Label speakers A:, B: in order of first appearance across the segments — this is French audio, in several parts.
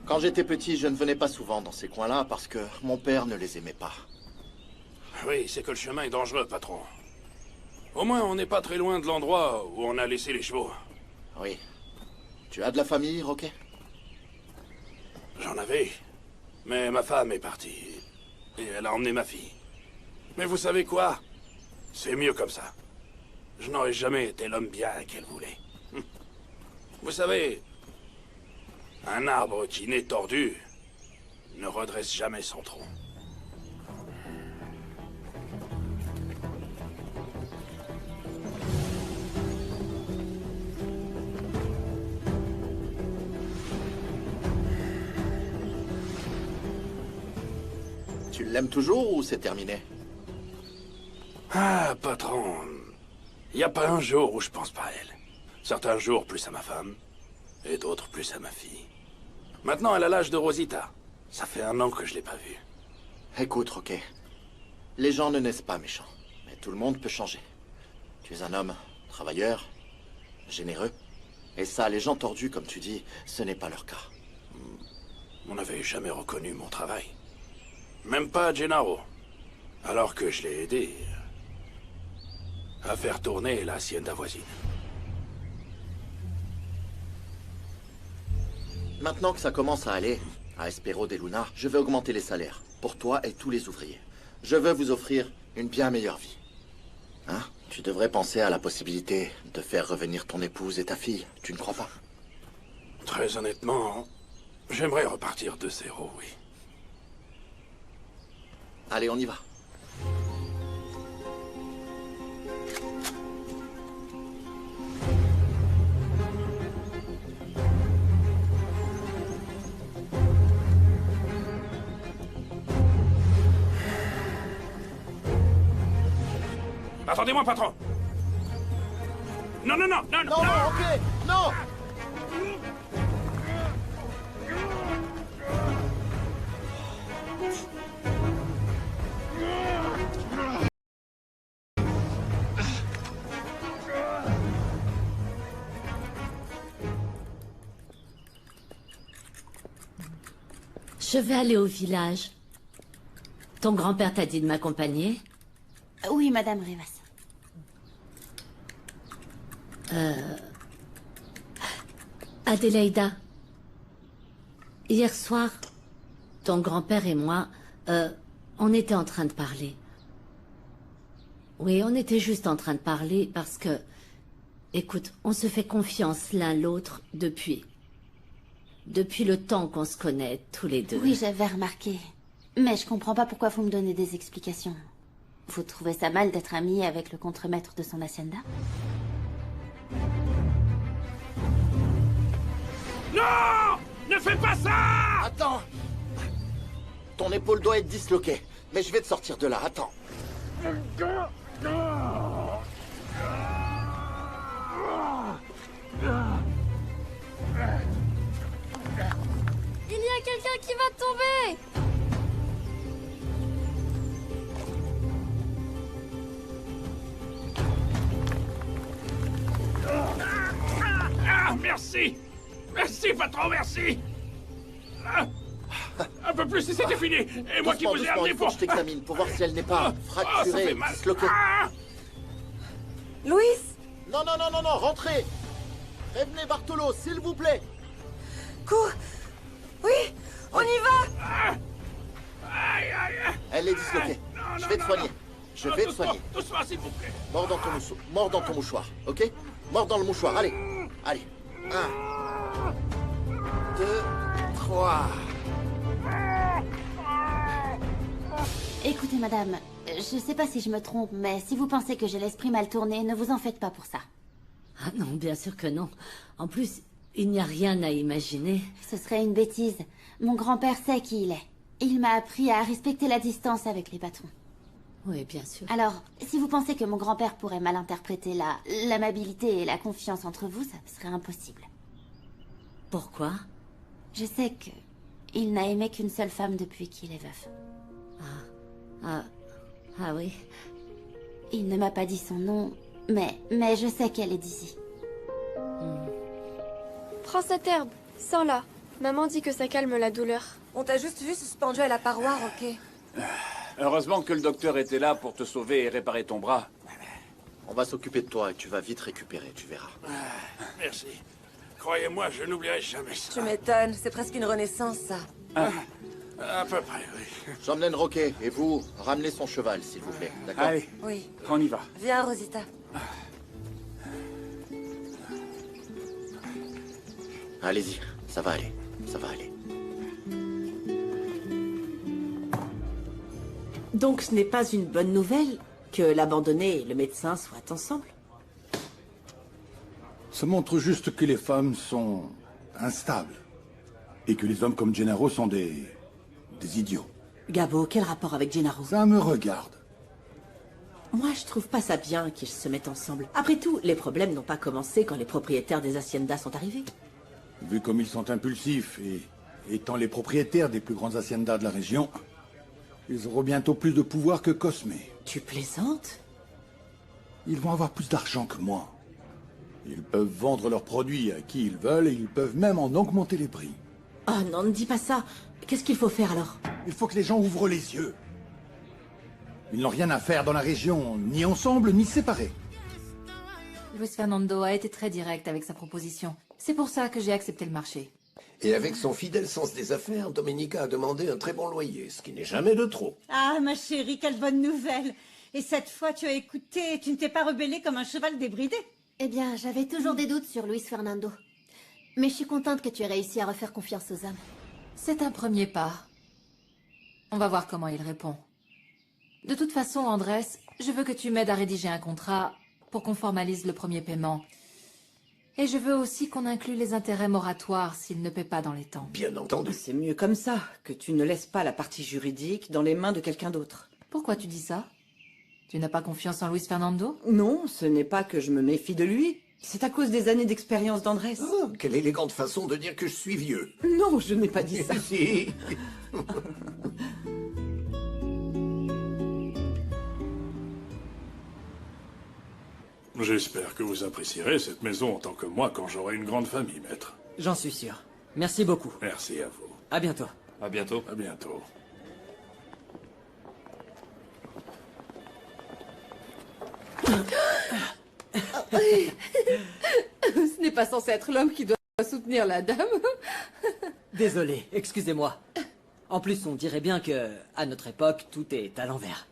A: Quand j'étais petit, je ne venais pas souvent dans ces coins-là parce que mon père ne les aimait pas.
B: Oui, c'est que le chemin est dangereux, patron. Au moins, on n'est pas très loin de l'endroit où on a laissé les chevaux.
A: Oui. Tu as de la famille, Roquet?
B: J'en avais. Mais ma femme est partie. Et elle a emmené ma fille. Mais vous savez quoi? C'est mieux comme ça. Je n'aurais jamais été l'homme bien qu'elle voulait. Vous savez, un arbre qui naît tordu ne redresse jamais son tronc.
A: Tu l'aimes toujours ou c'est terminé?
B: Ah, patron, il n'y a pas un jour où je pense pas à elle. Certains jours plus à ma femme, et d'autres plus à ma fille. Maintenant, elle a l'âge de Rosita. Ça fait 1 an que je l'ai pas vue.
A: Écoute, Roquet. Les gens ne naissent pas méchants, mais tout le monde peut changer. Tu es un homme travailleur, généreux. Et ça, les gens tordus, comme tu dis, ce n'est pas leur cas.
B: On n'avait jamais reconnu mon travail. Même pas Gennaro. Alors que je l'ai aidé à faire tourner la hacienda voisine.
A: Maintenant que ça commence à aller, à Espero de Luna, je vais augmenter les salaires, pour toi et tous les ouvriers. Je veux vous offrir une bien meilleure vie. Hein? Tu devrais penser à la possibilité de faire revenir ton épouse et ta fille, tu ne crois pas?
B: Très honnêtement, j'aimerais repartir de zéro, oui.
A: Allez, on y va.
B: Attendez-moi, patron! Non, non, non, non, non!
A: Non, non, ok! Non!
C: Je vais aller au village. Ton grand-père t'a dit de m'accompagner?
D: Oui, Madame Rivas.
C: Adélaïda. Hier soir, ton grand-père et moi, on était en train de parler. Oui, on était juste en train de parler parce que... Écoute, on se fait confiance l'un l'autre depuis le temps qu'on se connaît, tous les deux.
D: Oui, j'avais remarqué. Mais je comprends pas pourquoi vous me donnez des explications. Vous trouvez ça mal d'être ami avec le contremaître de son hacienda?
B: Non! Ne fais pas ça!
A: Attends! Ton épaule doit être disloquée, mais je vais te sortir de là, attends.
E: Il y a quelqu'un qui va tomber!
B: Ah, merci! Merci, patron, merci! Un peu plus et c'était fini! Et moi qui
A: Doucement,
B: vous ai
A: doucement,
B: amené
A: il faut
B: pour...
A: que je t'examine pour voir si elle n'est pas
B: ça
A: fracturée,
B: fait mal!
A: disloquée.
B: Ah!
E: Louis!
A: Non, non, non, non, non, rentrez! Prévenez Bartolo, s'il vous plaît!
E: Cours! Oui! On y va!
B: Aïe, aïe, aïe!
A: Elle est disloquée.
B: Non,
A: Je
B: non,
A: vais te
B: non,
A: soigner.
B: non.
A: Je vais te
B: Doucement,
A: soigner.
B: doucement, s'il vous plaît!
A: Mors dans ton mouchoir, ok? Mors dans le mouchoir, allez. Allez. 1, 2, 3.
D: Écoutez, madame, je sais pas si je me trompe, mais si vous pensez que j'ai l'esprit mal tourné, ne vous en faites pas pour ça.
C: Ah non, bien sûr que non. En plus, il n'y a rien à imaginer.
D: Ce serait une bêtise. Mon grand-père sait qui il est. Il m'a appris à respecter la distance avec les patrons.
C: Oui, bien sûr.
D: Alors, si vous pensez que mon grand-père pourrait mal interpréter l'amabilité et la confiance entre vous, ça serait impossible.
C: Pourquoi?
D: Je sais que il n'a aimé qu'une seule femme depuis qu'il est veuf.
C: Ah oui.
D: Il ne m'a pas dit son nom, mais je sais qu'elle est d'ici.
E: Prends cette herbe, sens-la. Maman dit que ça calme la douleur.
F: On t'a juste vu suspendu à la paroi, ok?
B: Heureusement que le docteur était là pour te sauver et réparer ton bras.
A: On va s'occuper de toi et tu vas vite récupérer, tu verras.
B: Merci. Croyez-moi, je n'oublierai jamais ça.
F: Tu m'étonnes, c'est presque une renaissance, ça.
B: À peu près, oui.
A: J'emmène Roquet et vous, ramenez son cheval, s'il vous plaît, d'accord?
B: Allez,
F: Oui.
B: on y va.
F: Viens, Rosita.
A: Allez-y, ça va aller, ça va aller.
G: Donc ce n'est pas une bonne nouvelle que l'abandonné et le médecin soient ensemble?
H: Ça montre juste que les femmes sont instables. Et que les hommes comme Gennaro sont des idiots.
G: Gabo, quel rapport avec Gennaro?
H: Ça me regarde.
G: Moi, je trouve pas ça bien qu'ils se mettent ensemble. Après tout, les problèmes n'ont pas commencé quand les propriétaires des haciendas sont arrivés.
H: Vu comme ils sont impulsifs et étant les propriétaires des plus grandes haciendas de la région, ils auront bientôt plus de pouvoir que Cosme.
G: Tu plaisantes?
H: Ils vont avoir plus d'argent que moi. Ils peuvent vendre leurs produits à qui ils veulent et ils peuvent même en augmenter les prix.
G: Oh non, ne dis pas ça. Qu'est-ce qu'il faut faire alors?
H: Il faut que les gens ouvrent les yeux. Ils n'ont rien à faire dans la région, ni ensemble, ni séparés.
I: Luis Fernando a été très direct avec sa proposition. C'est pour ça que j'ai accepté le marché.
J: Et avec son fidèle sens des affaires, Domenica a demandé un très bon loyer, ce qui n'est jamais de trop.
K: Ah, ma chérie, quelle bonne nouvelle. Et cette fois, tu as écouté et tu ne t'es pas rebellée comme un cheval débridé.
C: Eh bien, j'avais toujours des doutes sur Luis Fernando. Mais je suis contente que tu aies réussi à refaire confiance aux hommes.
I: C'est un premier pas. On va voir comment il répond. De toute façon, Andrés, je veux que tu m'aides à rédiger un contrat pour qu'on formalise le premier paiement. Et je veux aussi qu'on inclue les intérêts moratoires s'il ne paie pas dans les temps.
J: Bien entendu.
G: C'est mieux comme ça, que tu ne laisses pas la partie juridique dans les mains de quelqu'un d'autre.
I: Pourquoi tu dis ça? Tu n'as pas confiance en Luis Fernando?
G: Non, ce n'est pas que je me méfie de lui. C'est à cause des années d'expérience d'Andrés.
J: Ah, quelle élégante façon de dire que je suis vieux.
G: Non, je n'ai pas dit ça.
J: Si.
B: J'espère que vous apprécierez cette maison en tant que moi quand j'aurai une grande famille, maître.
L: J'en suis sûr. Merci beaucoup.
B: Merci à vous.
L: À bientôt.
B: À bientôt. À bientôt.
I: Ce n'est pas censé être l'homme qui doit soutenir la dame.
L: Désolé, excusez-moi. En plus, on dirait bien que, à notre époque, tout est à l'envers.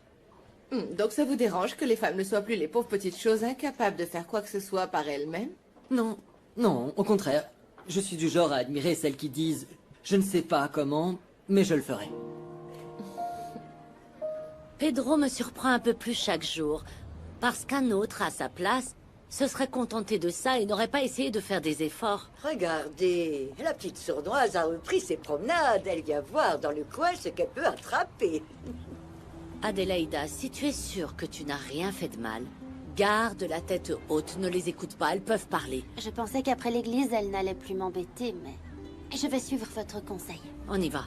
I: Donc ça vous dérange que les femmes ne soient plus les pauvres petites choses incapables de faire quoi que ce soit par elles-mêmes?
L: Non, non, au contraire. Je suis du genre à admirer celles qui disent « Je ne sais pas comment, mais je le ferai ».
C: Pedro me surprend un peu plus chaque jour. Parce qu'un autre, à sa place, se serait contenté de ça et n'aurait pas essayé de faire des efforts.
M: Regardez, la petite sournoise a repris ses promenades. Elle vient voir dans le coin ce qu'elle peut attraper.
C: Adélaïda, si tu es sûre que tu n'as rien fait de mal, garde la tête haute, ne les écoute pas, elles peuvent parler.
D: Je pensais qu'après l'église, elle n'allait plus m'embêter, mais je vais suivre votre conseil.
C: On y va.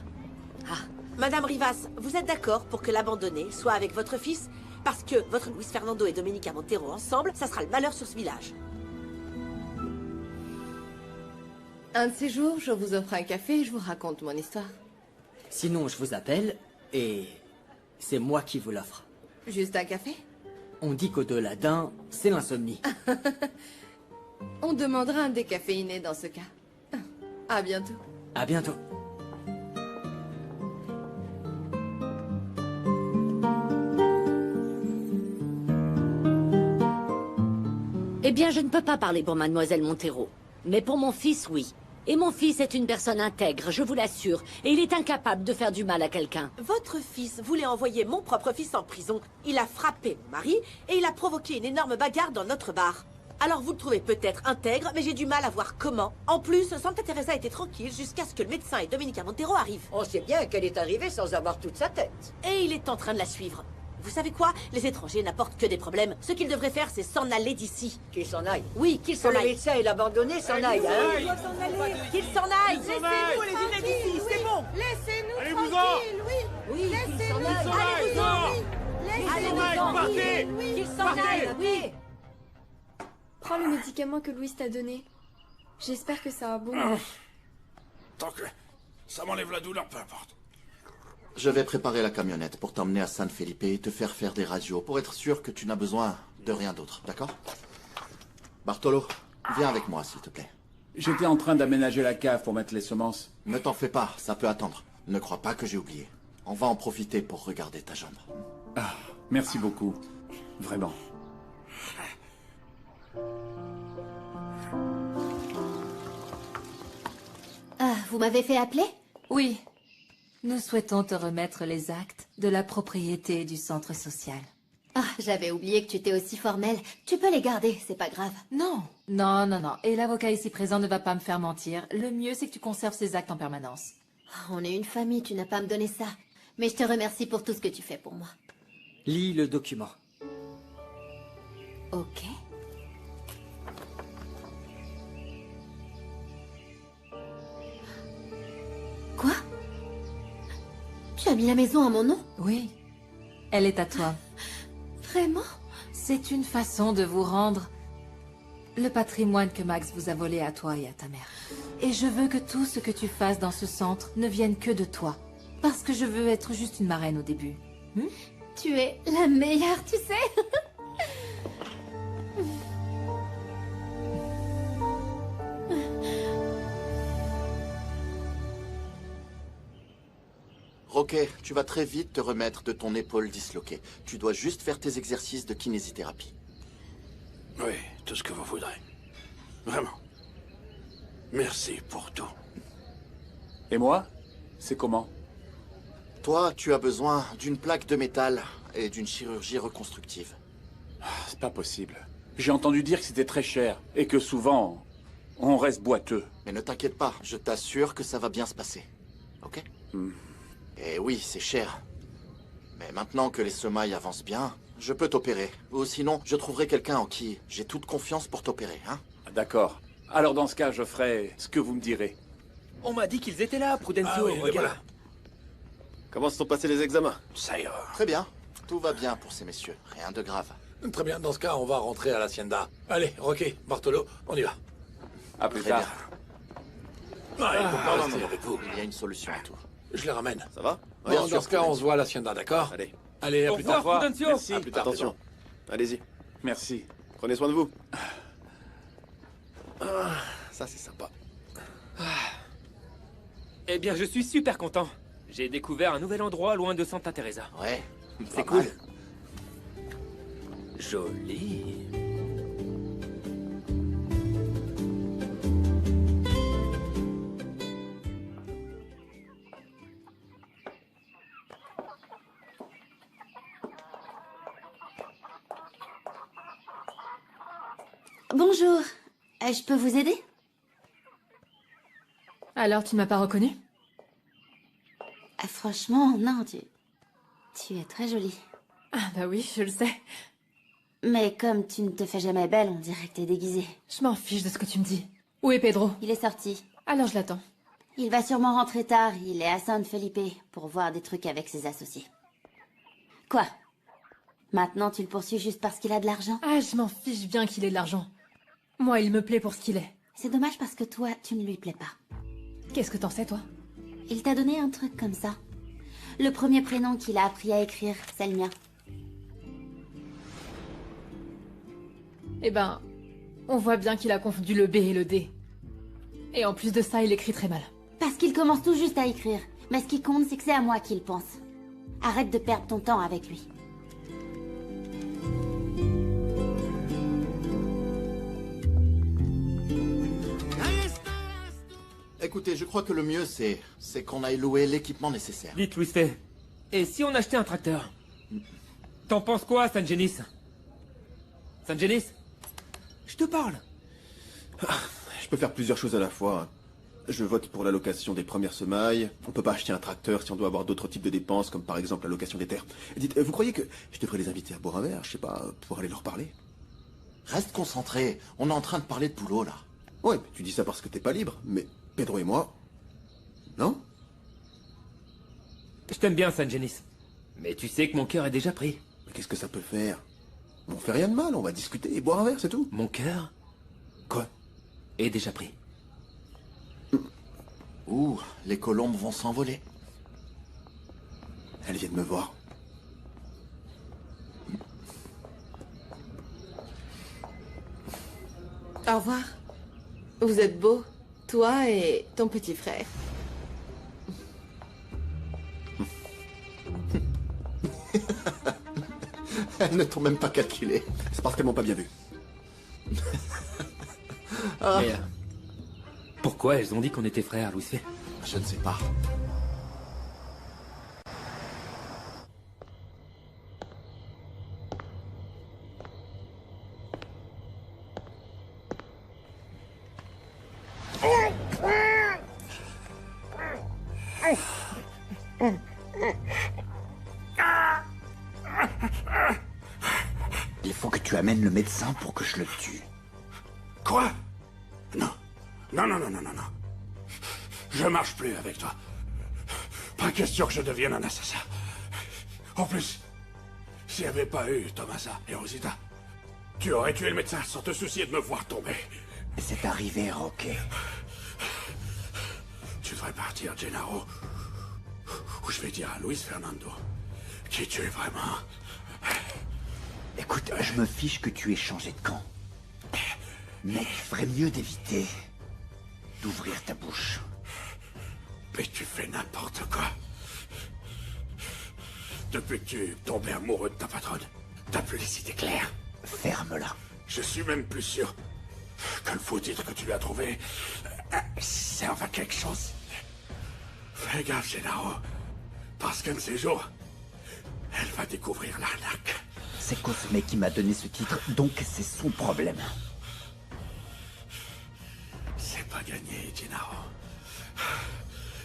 G: Ah. Madame Rivas, vous êtes d'accord pour que l'abandonné soit avec votre fils? Parce que votre Luis Fernando et Domenica Montero ensemble, ça sera le malheur sur ce village.
I: Un de ces jours, je vous offre un café et je vous raconte mon histoire.
L: Sinon, je vous appelle et c'est moi qui vous l'offre.
I: Juste un café?
L: On dit qu'au-delà d'un, c'est l'insomnie.
I: On demandera un décaféiné dans ce cas. À bientôt.
L: À bientôt.
C: Eh bien, je ne peux pas parler pour mademoiselle Montero. Mais pour mon fils, oui. Et mon fils est une personne intègre, je vous l'assure. Et il est incapable de faire du mal à quelqu'un.
G: Votre fils voulait envoyer mon propre fils en prison. Il a frappé mon mari et il a provoqué une énorme bagarre dans notre bar. Alors vous le trouvez peut-être intègre, mais j'ai du mal à voir comment. En plus, Santa Teresa était tranquille jusqu'à ce que le médecin et Domenica Montero arrivent.
M: On sait bien qu'elle est arrivée sans avoir toute sa tête.
G: Et il est en train de la suivre. Vous savez quoi? Les étrangers n'apportent que des problèmes. Ce qu'ils devraient faire, c'est s'en aller d'ici.
M: Qu'il s'en aille.
G: Oui, qu'ils s'en
M: Que
G: aillent.
M: le médecin et l'abandonné s'en aillent, hein?
G: Qu'ils s'en aillent. Laissez-nous les vider d'ici, c'est bon.
E: Laissez-nous tranquilles, oui.
M: Oui, qu'ils s'en aillent.
G: Allez-vous-en.
E: Partez.
G: Qu'ils s'en aillent, oui.
E: Prends le médicament que Louis t'a donné. J'espère que ça a bon.
B: Tant que ça m'enlève la douleur, peu importe.
A: Je vais préparer la camionnette pour t'emmener à San Felipe et te faire des radios pour être sûr que tu n'as besoin de rien d'autre, d'accord? Bartolo, viens avec moi, s'il te plaît.
H: J'étais en train d'aménager la cave pour mettre les semences.
A: Ne t'en fais pas, ça peut attendre. Ne crois pas que j'ai oublié. On va en profiter pour regarder ta jambe.
H: Ah, merci beaucoup. Vraiment.
C: Ah, vous m'avez fait appeler?
I: Oui. Nous souhaitons te remettre les actes de la propriété du centre social.
C: Ah, j'avais oublié que tu étais aussi formelle. Tu peux les garder, c'est pas grave.
I: Non. Non, non, non. Et l'avocat ici présent ne va pas me faire mentir. Le mieux, c'est que tu conserves ces actes en permanence.
C: On est une famille, tu n'as pas à me donner ça. Mais je te remercie pour tout ce que tu fais pour moi.
L: Lis le document.
C: Ok. Quoi? Tu as mis la maison à mon nom?
I: Oui. Elle est à toi.
C: Vraiment?
I: C'est une façon de vous rendre le patrimoine que Max vous a volé à toi et à ta mère. Et je veux que tout ce que tu fasses dans ce centre ne vienne que de toi. Parce que je veux être juste une marraine au début.
C: Tu es la meilleure, tu sais.
A: Roquet, tu vas très vite te remettre de ton épaule disloquée. Tu dois juste faire tes exercices de kinésithérapie.
B: Oui, tout ce que vous voudrez. Vraiment. Merci pour tout.
H: Et moi? C'est comment?
A: Toi, tu as besoin d'une plaque de métal et d'une chirurgie reconstructive.
H: C'est pas possible. J'ai entendu dire que c'était très cher et que souvent, on reste boiteux.
A: Mais ne t'inquiète pas, je t'assure que ça va bien se passer. Ok? Et oui, c'est cher. Mais maintenant que les semailles avancent bien, je peux t'opérer. Ou sinon, je trouverai quelqu'un en qui j'ai toute confiance pour t'opérer, hein?
H: D'accord. Alors dans ce cas, je ferai ce que vous me direz.
N: On m'a dit qu'ils étaient là, Prudencio. Regarde.
B: Voilà.
N: Comment se sont passés les examens?
B: Ça ira.
A: Très bien. Tout va bien pour ces messieurs. Rien de grave.
J: Très bien, dans ce cas, on va rentrer à l'hacienda. Allez, Roquet, Bartolo, on y va.
H: À plus
A: Très
H: tard.
A: bien.
J: Ouais, il faut pas
A: non,
J: rester
A: non,
J: avec vous.
A: Il y a une solution à tout.
J: Je les ramène.
N: Ça va?
J: Bon, dans ce cas, on se voit à l'hacienda, d'accord?
N: Allez.
J: Allez, à
N: Au
J: plus
N: revoir,
J: tard.
N: Prudencio.
H: Merci.
J: À plus tard.
N: Attention. Allez-y.
H: Merci.
N: Prenez soin de vous. Ça, c'est sympa.
O: Eh bien, je suis super content. J'ai découvert un nouvel endroit loin de Santa Teresa.
A: Ouais.
O: C'est cool. Joli.
D: Bonjour. Je peux vous aider?
I: Alors, tu ne m'as pas reconnue?
D: Franchement, non, tu es très jolie.
I: Ah bah oui, je le sais.
D: Mais comme tu ne te fais jamais belle, on dirait que t'es déguisée.
I: Je m'en fiche de ce que tu me dis. Où est Pedro?
D: Il est sorti.
I: Alors je l'attends.
D: Il va sûrement rentrer tard. Il est à San Felipe pour voir des trucs avec ses associés. Quoi? Maintenant, tu le poursuis juste parce qu'il a de l'argent?
I: Ah, je m'en fiche bien qu'il ait de l'argent. Moi, il me plaît pour ce qu'il est.
D: C'est dommage parce que toi, tu ne lui plais pas.
I: Qu'est-ce que t'en sais, toi?
D: Il t'a donné un truc comme ça. Le premier prénom qu'il a appris à écrire, c'est le mien.
I: Eh ben, on voit bien qu'il a confondu le B et le D. Et en plus de ça, il écrit très mal.
D: Parce qu'il commence tout juste à écrire. Mais ce qui compte, c'est que c'est à moi qu'il pense. Arrête de perdre ton temps avec lui.
A: Écoutez, je crois que le mieux, c'est qu'on aille louer l'équipement nécessaire.
O: Vite, Luis fait. Et si on achetait un tracteur? T'en penses quoi, San Genis? San Genis? Je te parle.
N: Je peux faire plusieurs choses à la fois. Je vote pour l'allocation des premières semailles. On peut pas acheter un tracteur si on doit avoir d'autres types de dépenses, comme par exemple la location des terres. Dites, vous croyez que je devrais les inviter à boire un verre, je sais pas, pour aller leur parler?
A: Reste concentré. On est en train de parler de boulot, là.
N: Ouais, mais tu dis ça parce que t'es pas libre, mais Pedro et moi... Non?
O: Je t'aime bien, San Genis. Mais tu sais que mon cœur est déjà pris.
N: Mais qu'est-ce que ça peut faire? On fait rien de mal, on va discuter et boire un verre, c'est tout.
O: Mon cœur
N: Quoi?
O: est déjà pris.
A: Ouh, les colombes vont s'envoler.
N: Elles viennent me voir.
P: Au revoir. Vous êtes beau, toi et ton petit frère.
A: Elles ne t'ont même pas calculé.
N: C'est parce qu'elles m'ont pas bien vu.
O: Mais, pourquoi elles ont dit qu'on était frères, Louis?
A: Je ne sais pas.
Q: Il faut que tu amènes le médecin pour que je le tue.
B: Quoi? Non. Non, non, non, non, non, non. Je marche plus avec toi. Pas question que je devienne un assassin. En plus, s'il n'y avait pas eu Tomasa et Rosita, tu aurais tué le médecin sans te soucier de me voir tomber.
Q: C'est arrivé, Roque.
B: Tu devrais partir, Gennaro. Ou je vais dire à Luis Fernando qui tu es vraiment.
Q: Écoute, je me fiche que tu aies changé de camp. Mec, il ferait mieux d'éviter d'ouvrir ta bouche.
B: Mais tu fais n'importe quoi. Depuis que tu es tombé amoureux de ta patronne, t'as plus les idées claires.
Q: Ferme-la.
B: Je suis même plus sûr que le faux titre que tu lui as trouvé serve à quelque chose. Fais gaffe, Gennaro. Parce qu'un de ces jours, elle va découvrir l'arnaque.
Q: C'est Cosme qui m'a donné ce titre, donc c'est son problème.
B: C'est pas gagné, Gennaro.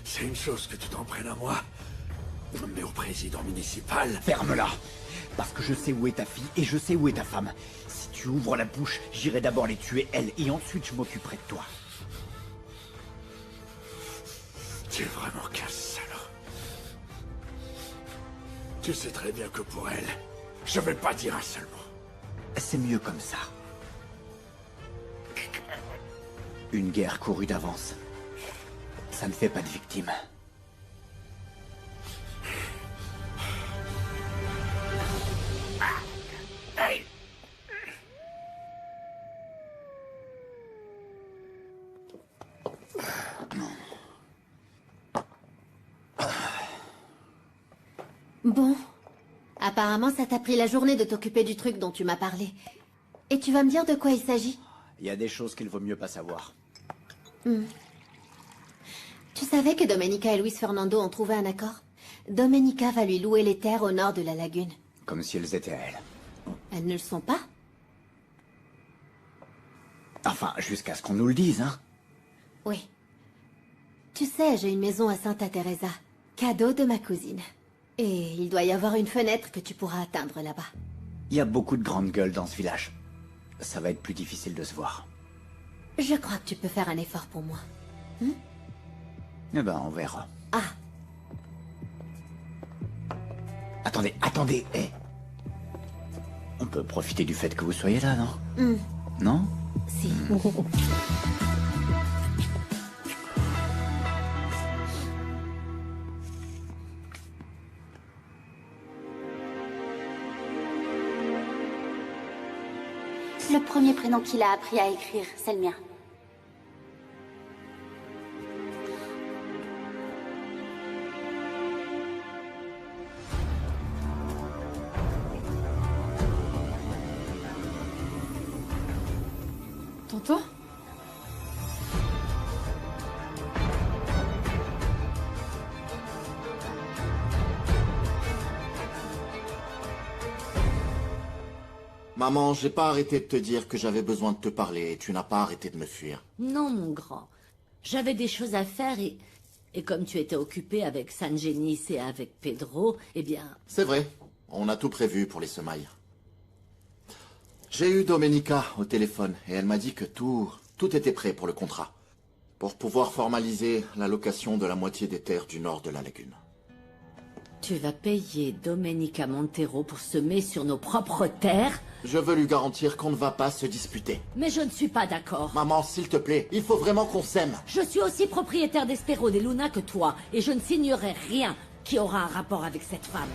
B: C'est une chose que tu t'en prennes à moi, mais au président municipal...
Q: Ferme-la. Parce que je sais où est ta fille et je sais où est ta femme. Si tu ouvres la bouche, j'irai d'abord les tuer, elles, et ensuite je m'occuperai de toi.
B: Tu es vraiment qu'un salaud. Tu sais très bien que pour elle, je vais pas dire un seul mot.
Q: C'est mieux comme ça. Une guerre courue d'avance. Ça ne fait pas de victimes.
C: Bon. Apparemment, ça t'a pris la journée de t'occuper du truc dont tu m'as parlé. Et tu vas me dire de quoi il s'agit?
Q: Il y a des choses qu'il vaut mieux pas savoir.
C: Tu savais que Domenica et Luis Fernando ont trouvé un accord? Domenica va lui louer les terres au nord de la lagune.
Q: Comme si elles étaient à elle.
C: Elles ne le sont pas?
Q: Enfin, jusqu'à ce qu'on nous le dise, hein.
C: Oui. Tu sais, j'ai une maison à Santa Teresa. Cadeau de ma cousine. Et il doit y avoir une fenêtre que tu pourras atteindre là-bas.
Q: Il y a beaucoup de grandes gueules dans ce village. Ça va être plus difficile de se voir.
C: Je crois que tu peux faire un effort pour moi.
Q: Eh ben, on verra.
C: Ah.
Q: Attendez, hé. On peut profiter du fait que vous soyez là, non? Non?
C: Si.
D: Le premier prénom qu'il a appris à écrire, c'est le mien.
I: Tonton?
A: Maman, j'ai pas arrêté de te dire que j'avais besoin de te parler et tu n'as pas arrêté de me fuir.
C: Non, mon grand. J'avais des choses à faire et comme tu étais occupé avec San Genis et avec Pedro, eh bien...
A: C'est vrai. On a tout prévu pour les semailles. J'ai eu Domenica au téléphone et elle m'a dit que tout était prêt pour le contrat. Pour pouvoir formaliser la location de la moitié des terres du nord de la lagune.
C: Tu vas payer Domenica Montero pour semer sur nos propres terres?
A: Je veux lui garantir qu'on ne va pas se disputer.
C: Mais je ne suis pas d'accord.
A: Maman, s'il te plaît, il faut vraiment qu'on s'aime.
C: Je suis aussi propriétaire d'Espero de Luna que toi, et je ne signerai rien qui aura un rapport avec cette femme.